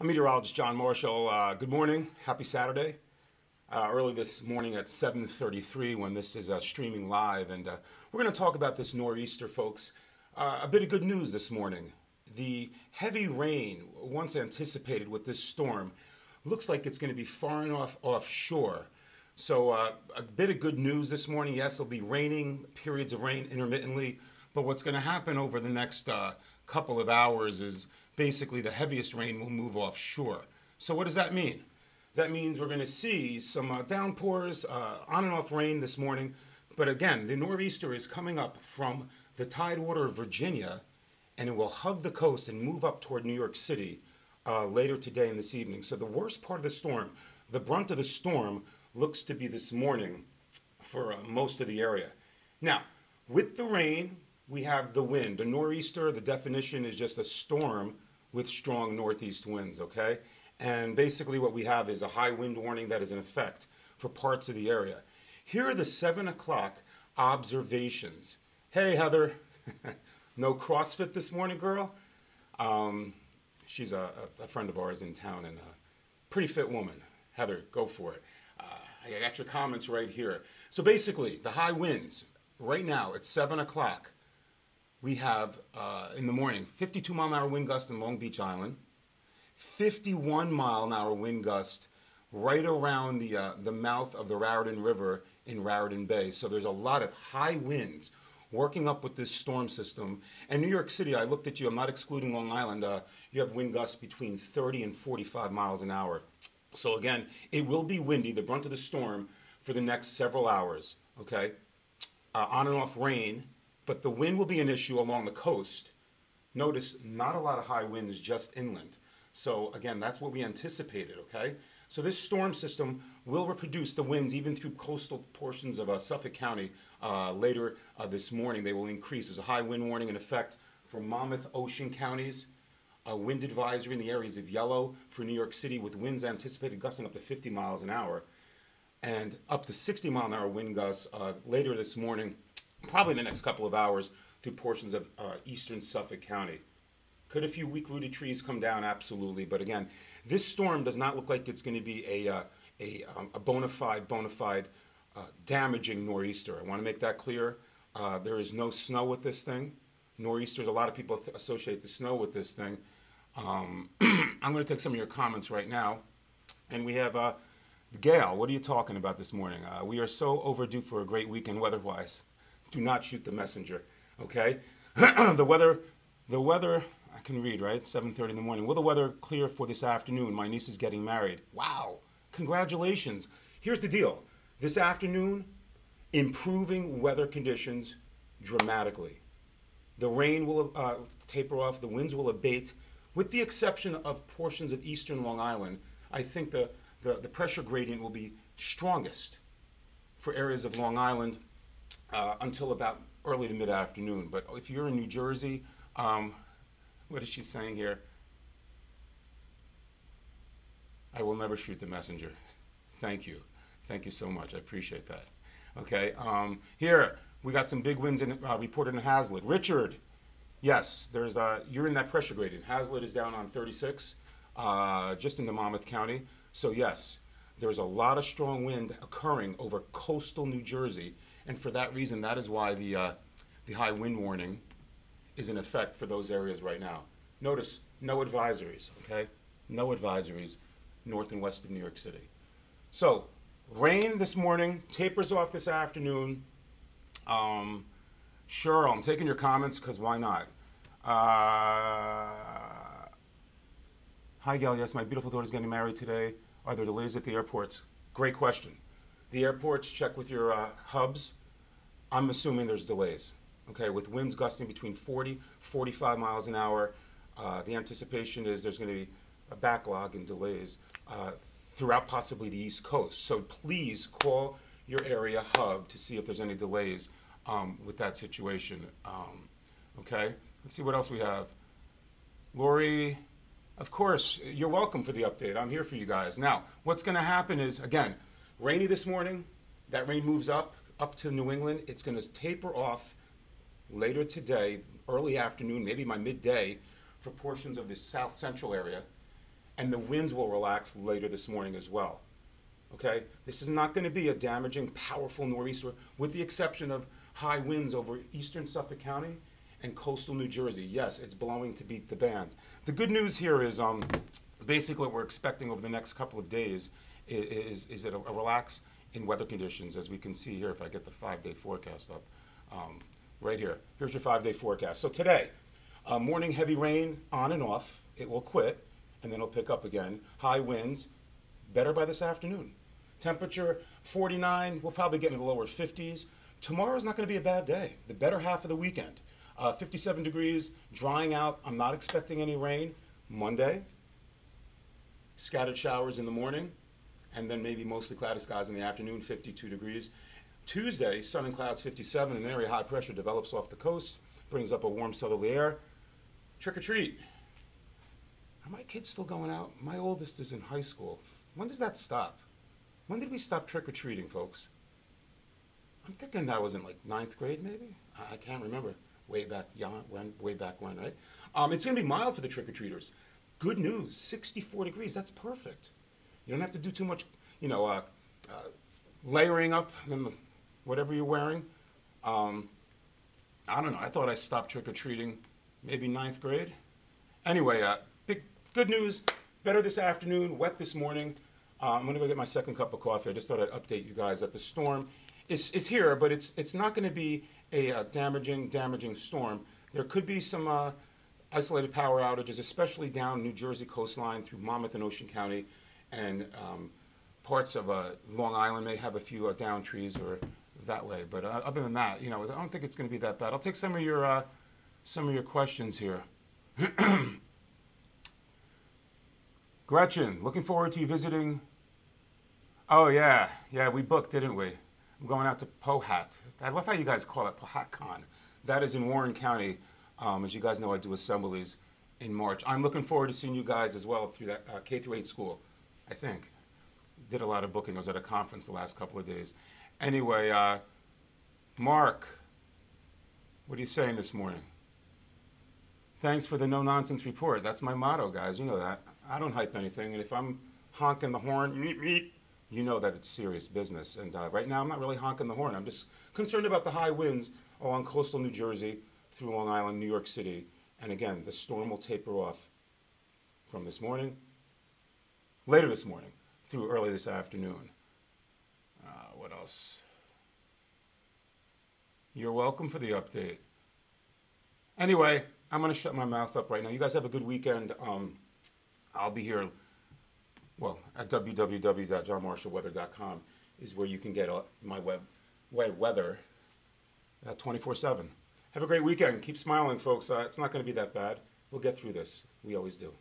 I'm meteorologist John Marshall. Good morning. Happy Saturday. Early this morning at 7:33 when this is streaming live. And we're going to talk about this nor'easter, folks. A bit of good news this morning. The heavy rain, once anticipated with this storm, looks like it's going to be far enough offshore. So a bit of good news this morning. Yes, it'll be raining, periods of rain intermittently. But what's going to happen over the next couple of hours is basically the heaviest rain will move offshore. So what does that mean? That means we're going to see some downpours, on and off rain this morning. But again, the nor'easter is coming up from the tidewater of Virginia, and it will hug the coast and move up toward New York City later today and this evening. So the worst part of the storm, the brunt of the storm, looks to be this morning for most of the area. Now, with the rain, we have the wind. A nor'easter, the definition is just a storm with strong northeast winds, okay? And basically what we have is a high wind warning that is in effect for parts of the area. Here are the 7 o'clock observations. Hey, Heather. No CrossFit this morning, girl? She's a friend of ours in town and a pretty fit woman. Heather, go for it. I got your comments right here. So basically, the high winds, right now at 7 o'clock, we have, in the morning, 52-mile-an-hour wind gust in Long Beach Island, 51-mile-an-hour wind gust right around the mouth of the Raritan River in Raritan Bay. So there's a lot of high winds working up with this storm system. And New York City, I looked at you, I'm not excluding Long Island, you have wind gusts between 30 and 45 miles an hour. So again, it will be windy, the brunt of the storm, for the next several hours, okay? On and off rain. But the wind will be an issue along the coast. Notice not a lot of high winds, just inland. So again, that's what we anticipated, okay? So this storm system will reproduce the winds even through coastal portions of Suffolk County later this morning. They will increase. There's a high wind warning in effect for Monmouth, Ocean counties. A wind advisory in the areas of yellow for New York City with winds anticipated gusting up to 50 miles an hour and up to 60-mile-an-hour wind gusts later this morning, probably in the next couple of hours, through portions of eastern Suffolk County. Could a few weak-rooted trees come down? Absolutely. But again, this storm does not look like it's going to be a bona fide damaging nor'easter. I want to make that clear. There is no snow with this thing. Nor'easters, a lot of people associate the snow with this thing. I'm going to take some of your comments right now. And we have Gail, what are you talking about this morning? We are so overdue for a great weekend weather-wise. Do not shoot the messenger, okay? The weather, I can read, right? 7:30 in the morning. Will the weather clear for this afternoon? My niece is getting married. Wow, congratulations. Here's the deal. This afternoon, improving weather conditions dramatically. The rain will taper off, the winds will abate. With the exception of portions of eastern Long Island, I think the pressure gradient will be strongest for areas of Long Island until about early to mid-afternoon. But if you're in New Jersey, what is she saying here? I will never shoot the messenger. Thank you. Thank you so much. I appreciate that. Okay, here, we got some big winds reported in Hazlet. Richard, yes, you're in that pressure gradient. Hazlet is down on 36, just into Monmouth County. So yes, there's a lot of strong wind occurring over coastal New Jersey. And for that reason, that is why the high wind warning is in effect for those areas right now. Notice, no advisories, okay? No advisories north and west of New York City. So, rain this morning, tapers off this afternoon. Sure, I'm taking your comments because why not? Hi, Gail. Yes, my beautiful daughter's getting married today. Are there delays at the airports? Great question. The airports, check with your hubs. I'm assuming there's delays, okay, with winds gusting between 40, 45 miles an hour. The anticipation is there's going to be a backlog and delays throughout possibly the East Coast. So please call your area hub to see if there's any delays with that situation, okay? Let's see what else we have. Lori, of course, you're welcome for the update. I'm here for you guys. Now, what's going to happen is, again, rainy this morning. That rain moves up to New England. It's going to taper off later today, early afternoon, maybe by midday, for portions of the south central area. and the winds will relax later this morning as well. Okay? This is not going to be a damaging, powerful nor'easter, with the exception of high winds over eastern Suffolk County and coastal New Jersey. Yes, it's blowing to beat the band. The good news here is basically what we're expecting over the next couple of days is a relax in weather conditions, as we can see here if I get the 5-day forecast up. Right here. Here's your 5-day forecast. So today, morning heavy rain on and off. It will quit, and then it'll pick up again. High winds, better by this afternoon. Temperature 49, we'll probably get into the lower 50s. Tomorrow's not going to be a bad day. The better half of the weekend. 57 degrees, drying out. I'm not expecting any rain. Monday, scattered showers in the morning, and then maybe mostly cloudy skies in the afternoon, 52 degrees. Tuesday, sun and clouds, 57. An area high pressure develops off the coast, brings up a warm southerly air. Trick or treat. Are my kids still going out? My oldest is in high school. When does that stop? When did we stop trick or treating, folks? I'm thinking that was in like 9th grade, maybe? I can't remember. Way back when, right? It's going to be mild for the trick or treaters. Good news, 64 degrees. That's perfect. You don't have to do too much, layering up whatever you're wearing. I don't know. I thought I stopped trick or treating maybe 9th grade. Anyway, good news. Better this afternoon. Wet this morning. I'm going to go get my second cup of coffee. I just thought I'd update you guys that the storm is here, but it's not going to be a damaging storm. There could be some isolated power outages, especially down New Jersey coastline through Monmouth and Ocean County, and parts of Long Island may have a few down trees or that way. But other than that, I don't think it's going to be that bad. I'll take some of your questions here. Gretchen, looking forward to you visiting. Oh yeah, we booked, didn't we? I'm going out to Pohat. I love how you guys call it PohatCon. That is in Warren County. As you guys know, I do assemblies in March. I'm looking forward to seeing you guys as well through that K-8 school, I think. Did a lot of booking. I was at a conference the last couple of days. Anyway, Mark, what are you saying this morning? Thanks for the no-nonsense report. That's my motto, guys. You know that. I don't hype anything, and if I'm honking the horn, you know that it's serious business. And right now, I'm not really honking the horn. I'm just concerned about the high winds along coastal New Jersey, through Long Island, New York City. And again, the storm will taper off from this morning, later this morning, through early this afternoon. What else? You're welcome for the update. Anyway, I'm going to shut my mouth up right now. You guys have a good weekend. I'll be here, at www.johnmarshallweather.com is where you can get my weather 24/7. Have a great weekend. Keep smiling, folks. It's not going to be that bad. We'll get through this. We always do.